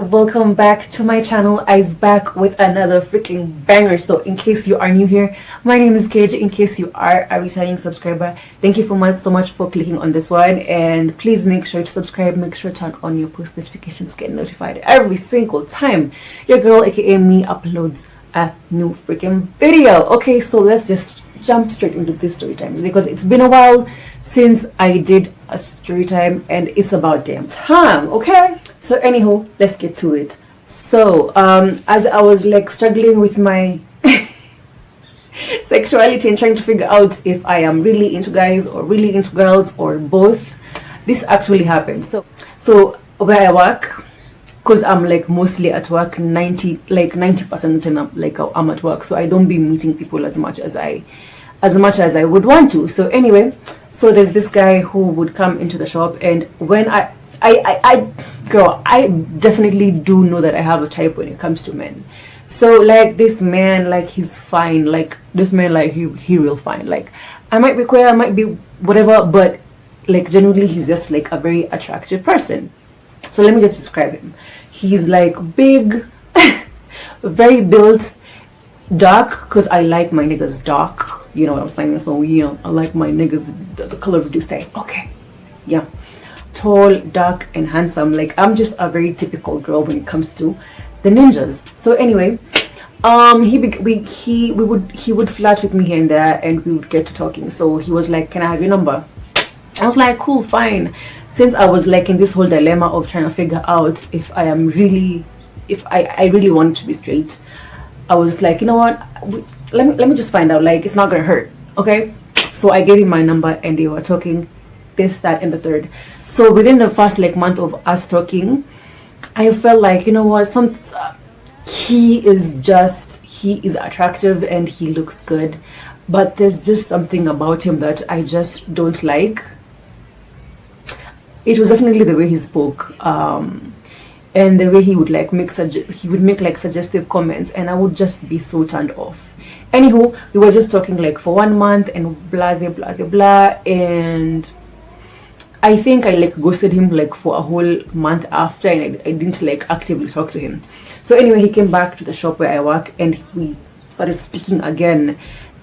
Welcome back to my channel. I's back with another freaking banger. So in case you are new here, my name is KJ. In case you are a returning subscriber, thank you so much for clicking on this one, and please make sure to subscribe, make sure to turn on your post notifications, get notified every single time your girl aka me uploads a new freaking video. Okay, so let's just jump straight into this story times, because it's been a while since I did a story time and it's about damn time. Okay, so anywho, let's get to it. So as I was like struggling with my sexuality and trying to figure out if I am really into guys or really into girls or both, this actually happened. So where I work, because I'm like mostly at work, 90% of the time I'm at work, so I don't be meeting people as much as I would want to. So anyway, so there's this guy who would come into the shop, and when I definitely do know that I have a type when it comes to men. So like this man, like he's fine, like this man, like he real fine. Like I might be queer, I might be whatever, but like generally he's just like a very attractive person. So let me just describe him. He's like big, very built, dark, because I like my niggas dark, you know what I'm saying? So yeah, I like my niggas the color of Tuesday. Okay, yeah, tall, dark, and handsome. Like I'm just a very typical girl when it comes to the ninjas. So anyway, he would flirt with me here and there, and we would get to talking. So he was like, "Can I have your number?" I was like, "Cool, fine." Since I was like in this whole dilemma of trying to figure out if I really want to be straight, I was like, you know what, let me just find out, like it's not gonna hurt. Okay, so I gave him my number and they were talking, this, that, and the third. So within the first like month of us talking, I felt like, you know what, he is attractive and he looks good, but there's just something about him that I just don't like. It was definitely the way he spoke, and the way he would like make like suggestive comments, and I would just be so turned off. Anywho, we were just talking like for 1 month and blah blah blah blah, and I think I like ghosted him like for a whole month after, and I didn't like actively talk to him. So anyway, he came back to the shop where I work and we started speaking again.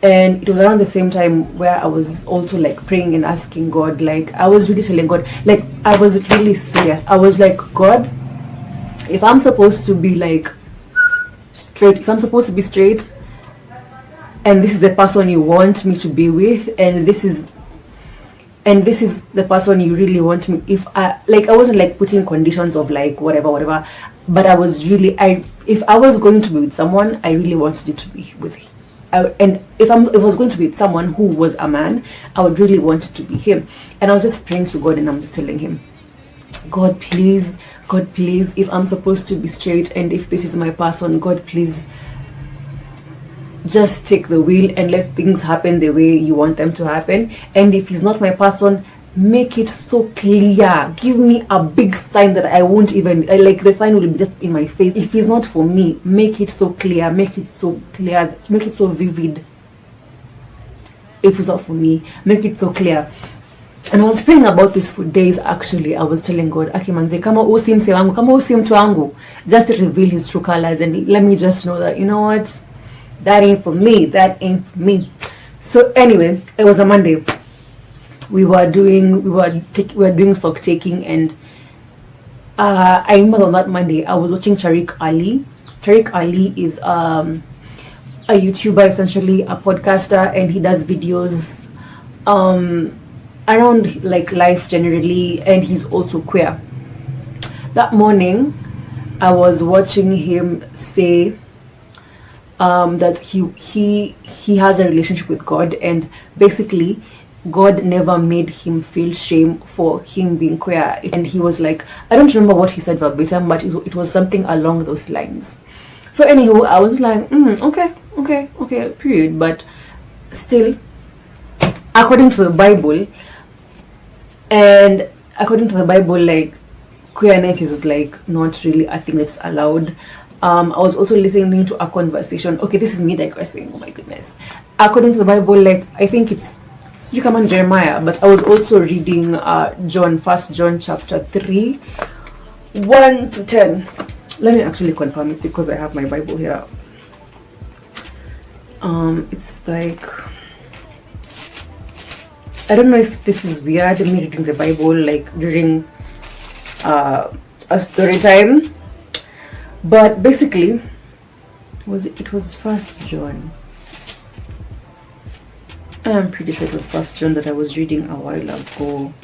And it was around the same time where I was also like praying and asking God, like I was really telling God, like I was really serious. I was like, God, if I'm supposed to be like straight, and this is the person you want me to be with, and this is the person you really want me, I wasn't like putting conditions of like whatever, but I was really, if I was going to be with someone, I really wanted it to be with him. And if I was going to be with someone who was a man, I would really want it to be him. And I was just praying to God, and I'm just telling him, God please, if I'm supposed to be straight and if this is my person, God please just take the wheel and let things happen the way you want them to happen. And if he's not my person, make it so clear, give me a big sign that I won't even like, the sign will be just in my face. If it's not for me, make it so clear, make it so vivid. If it's not for me, make it so clear. And I was praying about this for days. Actually, I was telling God, okay manze, kama usi mse wangu, kama usi mtu wangu, just reveal his true colors and let me just know that, you know what, that ain't for me. So anyway, it was a Monday. We were doing stock taking, and I remember on that Monday I was watching Tariq Ali. Tariq Ali is a YouTuber, essentially a podcaster, and he does videos around like life generally, and he's also queer. That morning I was watching him say that he has a relationship with God, and basically God never made him feel shame for him being queer. And he was like, I don't remember what he said verbatim, but it was something along those lines. So anywho, I was like, okay, period. But still, according to the Bible, like queerness is like not really a thing that's allowed. I was also listening to a conversation. Okay, this is me digressing. Oh my goodness. According to the Bible, like I think it's So you come on Jeremiah, but I was also reading First John chapter 3, 1 to 10. Let me actually confirm it because I have my Bible here. It's like, I don't know if this is weird, me reading the Bible like during a story time, but basically it was First John. I am pretty sure it was First John that I was reading a while ago.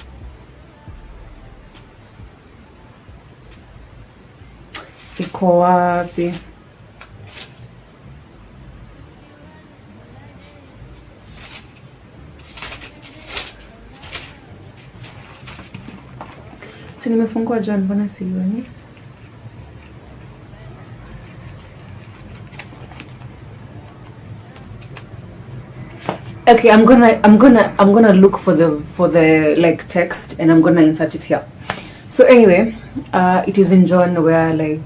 Iko wapi? Si nimefungua John, mbona sioni? Okay, I'm gonna look for the like text, and I'm gonna insert it here. So anyway, it is in John where like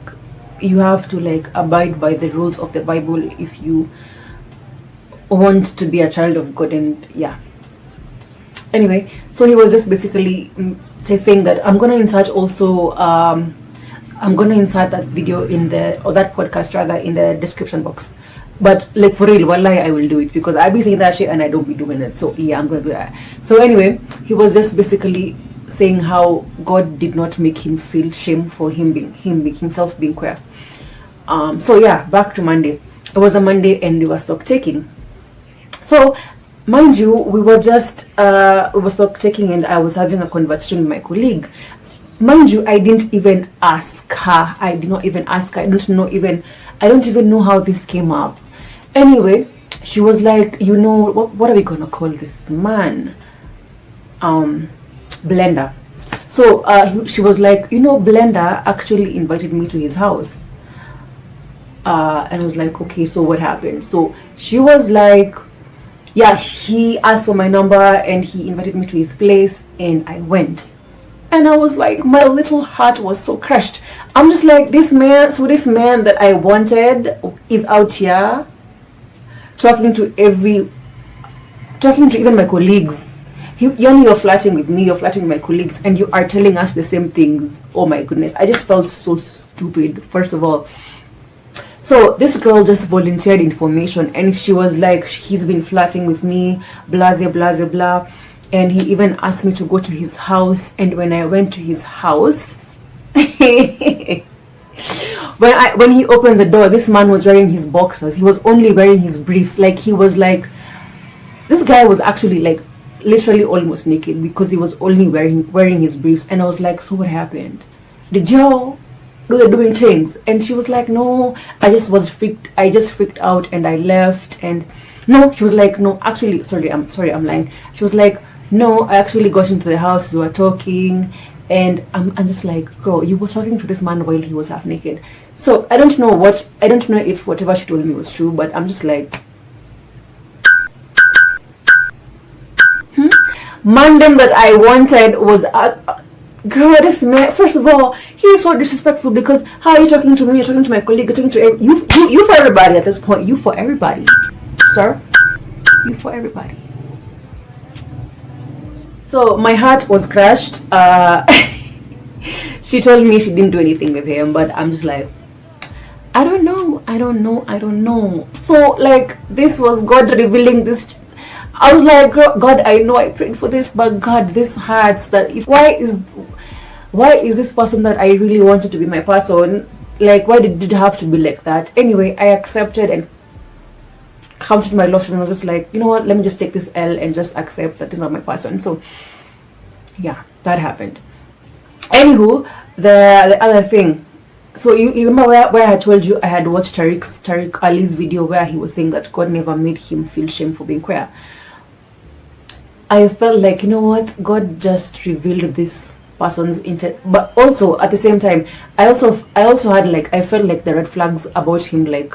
you have to like abide by the rules of the Bible if you want to be a child of God. And yeah, anyway, so he was just basically saying that I'm gonna insert also I'm gonna insert that video in that podcast rather in the description box. But like for real, wallahi, I will do it because I be saying that shit and I don't be doing it. So yeah, I'm gonna do that. So anyway, he was just basically saying how God did not make him feel shame for himself being queer. So yeah, back to Monday. It was a Monday and we were stock taking. So mind you, we were stock taking and I was having a conversation with my colleague. Mind you, I didn't even ask her. I did not even ask her. I don't even know how this came up. Anyway, she was like, you know, what are we gonna call this man? Blender. So she was like, you know, Blender actually invited me to his house. And I was like, okay, so what happened? So she was like, yeah, he asked for my number and he invited me to his place and I went. And I was like, my little heart was so crushed. I'm just like, this man that I wanted is out here talking to even my colleagues. You're flirting with me, you're flirting with my colleagues, and you are telling us the same things. Oh my goodness, I just felt so stupid, first of all. So this girl just volunteered information and she was like, he's been flirting with me, blah, blah, blah, blah. And he even asked me to go to his house. And when I went to his house, when he opened the door, this man was wearing his boxers. He was only wearing his briefs. Like he was like, this guy was actually like literally almost naked because he was only wearing his briefs. And I was like, so what happened? Did y'all do the doing things? And she was like, no, I just freaked out and I left. And no, she was like, no, actually, I'm lying. She was like, no, I actually got into the house, we were talking, and I'm just like, girl, you were talking to this man while he was half naked. So I don't know if whatever she told me was true, but I'm just like, Mandem that I wanted was girl, this man, first of all, he's so disrespectful because how are you talking to me? You're talking to my colleague, you're talking to you for everybody at this point. You for everybody, sir. You for everybody. So my heart was crushed. She told me she didn't do anything with him, but I'm just like, I don't know. So like, this was God revealing this. I was like, God, I know I prayed for this, but God, this hurts. Why is this person that I really wanted to be my person? Like, why did it have to be like that? Anyway, I accepted and counted my losses and was just like, you know what, let me just take this L and just accept that it's not my person. So yeah, that happened. Anywho, the other thing, so you remember where I told you I had watched Tariq Ali's video where he was saying that God never made him feel shame for being queer. I felt like, you know what, God just revealed this person's intent, but also at the same time I also had like, I felt like the red flags about him like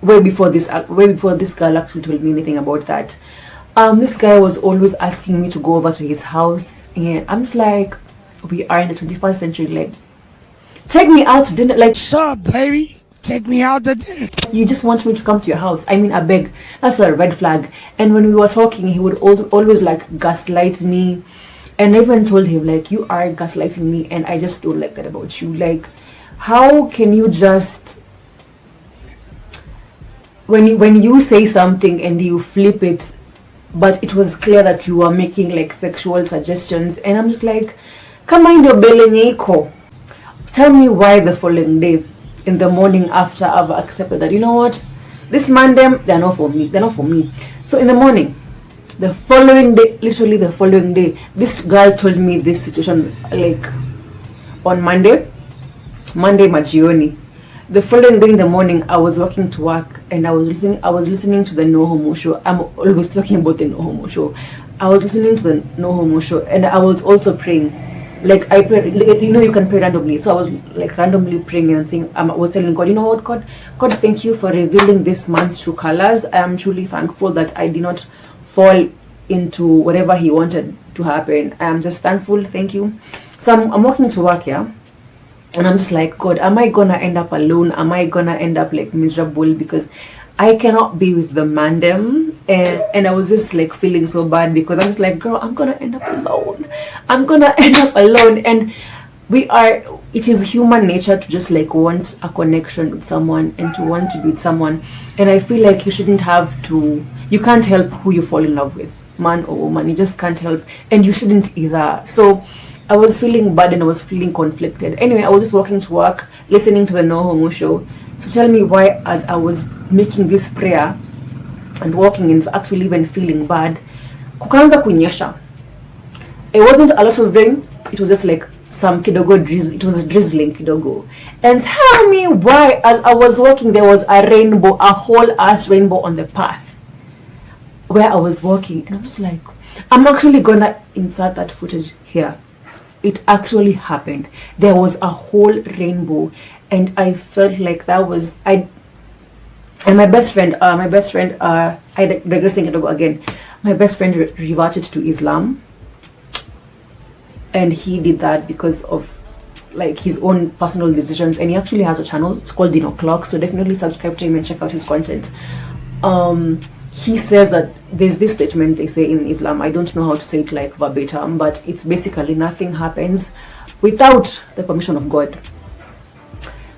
way before this girl actually told me anything about that. This guy was always asking me to go over to his house, and I'm just like, we are in the 21st century, like, take me out to dinner, like, what's up, baby? Take me out to dinner. You just want me to come to your house. I mean, I beg. That's a red flag. And when we were talking, he would always like gaslight me. And I even told him, like, you are gaslighting me, and I just don't like that about you. Like, how can you just, when you say something and you flip it, but it was clear that you were making like sexual suggestions, and I'm just like, come on, your beleniko. Tell me why the following day, in the morning after I've accepted that, you know what, this man, them, they're not for me. They're not for me. So in the morning, the following day, literally the following day, this girl told me this situation like on Monday Majioni. The following day in the morning, I was walking to work and I was listening to the No Homo show. I'm always talking about the No Homo show. I was listening to the No Homo show, and I was also praying. Like I pray, you know, you can pray randomly. So I was like randomly praying and saying, I was telling God, you know what, God, thank you for revealing this man's true colors. I am truly thankful that I did not fall into whatever he wanted to happen. I am just thankful. Thank you. So I'm walking to work, yeah, and I'm just like, God, am I gonna end up alone? Am I gonna end up like miserable? Because I cannot be with the man them. And I was just like feeling so bad, because I'm just like, girl, I'm gonna end up alone. I'm gonna end up alone. And it is human nature to just like want a connection with someone and to want to be with someone. And I feel like you can't help who you fall in love with, man or woman. You just can't help, and you shouldn't either. So I was feeling bad and I was feeling conflicted. Anyway, I was just walking to work, listening to the No Homo show. So tell me why, as I was making this prayer and walking and actually even feeling bad, kukaanza kunyesha. It wasn't a lot of rain. It was just like some kidogo drizzle. It was drizzling kidogo. And tell me why, as I was walking, there was a rainbow, a whole ass rainbow on the path where I was walking. And I was like, I'm actually gonna insert that footage here. It actually happened. There was a whole rainbow, and I felt like that was and my best friend, I digressing again. My best friend reverted to Islam, and he did that because of like his own personal decisions. And he actually has a channel. It's called Dino Clock. So definitely subscribe to him and check out his content. He says that there's this statement they say in Islam. I don't know how to say it like verbatim, but it's basically nothing happens without the permission of God.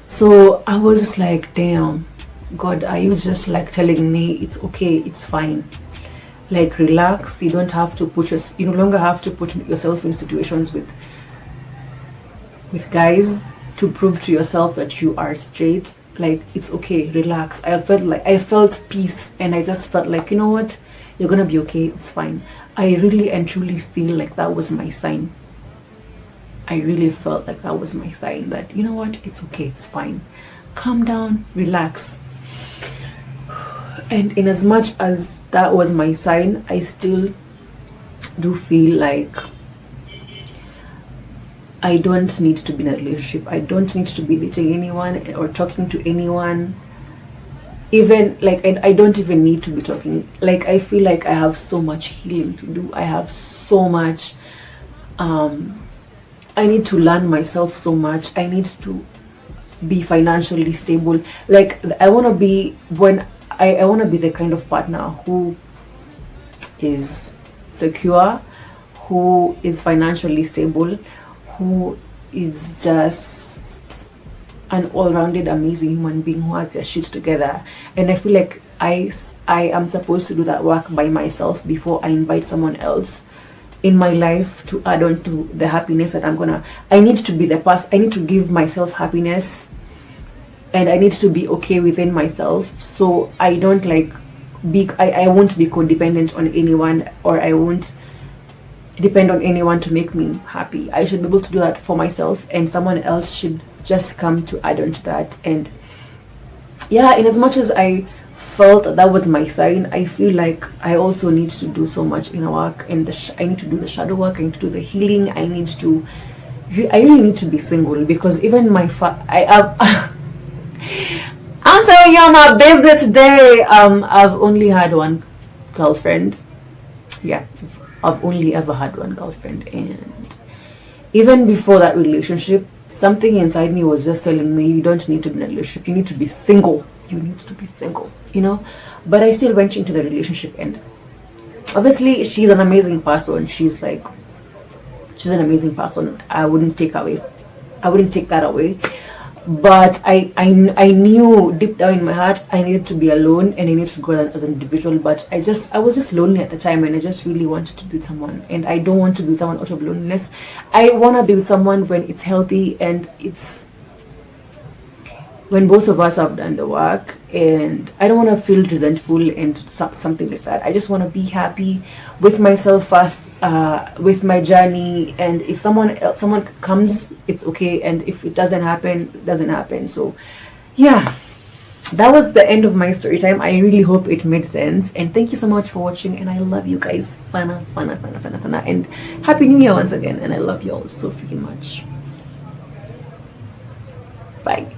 So I was just like, damn, God, are you just like telling me it's okay, it's fine? Like, relax. You don't have to you no longer have to put yourself in situations with guys to prove to yourself that you are straight. Like, it's okay, relax. I felt peace, and I just felt like, you know what, you're gonna be okay, it's fine. I really and truly feel like that was my sign. I really felt like that was my sign that, you know what, it's okay, it's fine. Calm down, relax. And in as much as that was my sign, I still do feel like I don't need to be in a relationship. I don't need to be dating anyone or talking to anyone. Even like I don't even need to be talking. Like, I feel like I have so much healing to do. I have so much I need to learn myself so much. I need to be financially stable. Like, I want to be the kind of partner who is secure, who is financially stable, who is just an all-rounded amazing human being who has their shit together. And I feel like I am supposed to do that work by myself before I invite someone else in my life to add on to the happiness that I need to be the person. I need to give myself happiness, and I need to be okay within myself. So I don't like I won't be codependent on anyone, or I won't depend on anyone to make me happy. I should be able to do that for myself, and someone else should just come to add on to that. And yeah, in as much as I felt that was my sign, I feel like I also need to do so much inner work, and I need to do the shadow work, I need to do the healing. I really need to be single, because even I'm telling you my business today. I've only had one girlfriend. Yeah, I've only ever had one girlfriend, and even before that relationship, something inside me was just telling me, you don't need to be in a relationship, you need to be single, you need to be single, you know. But I still went into the relationship, and obviously she's an amazing person. She's an amazing person. I wouldn't take that away. But I knew deep down in my heart I needed to be alone and I needed to grow as an individual. But I was just lonely at the time, and I just really wanted to be with someone, and I don't want to be with someone out of loneliness. I want to be with someone when it's healthy, and it's when both of us have done the work, and I don't want to feel resentful and something like that. I just want to be happy with myself first, with my journey, and if someone comes, it's okay, and if it doesn't happen, it doesn't happen. So yeah, that was the end of my story time. I really hope it made sense, and thank you so much for watching, and I love you guys sana, and happy new year once again, and I love you all so freaking much. Bye.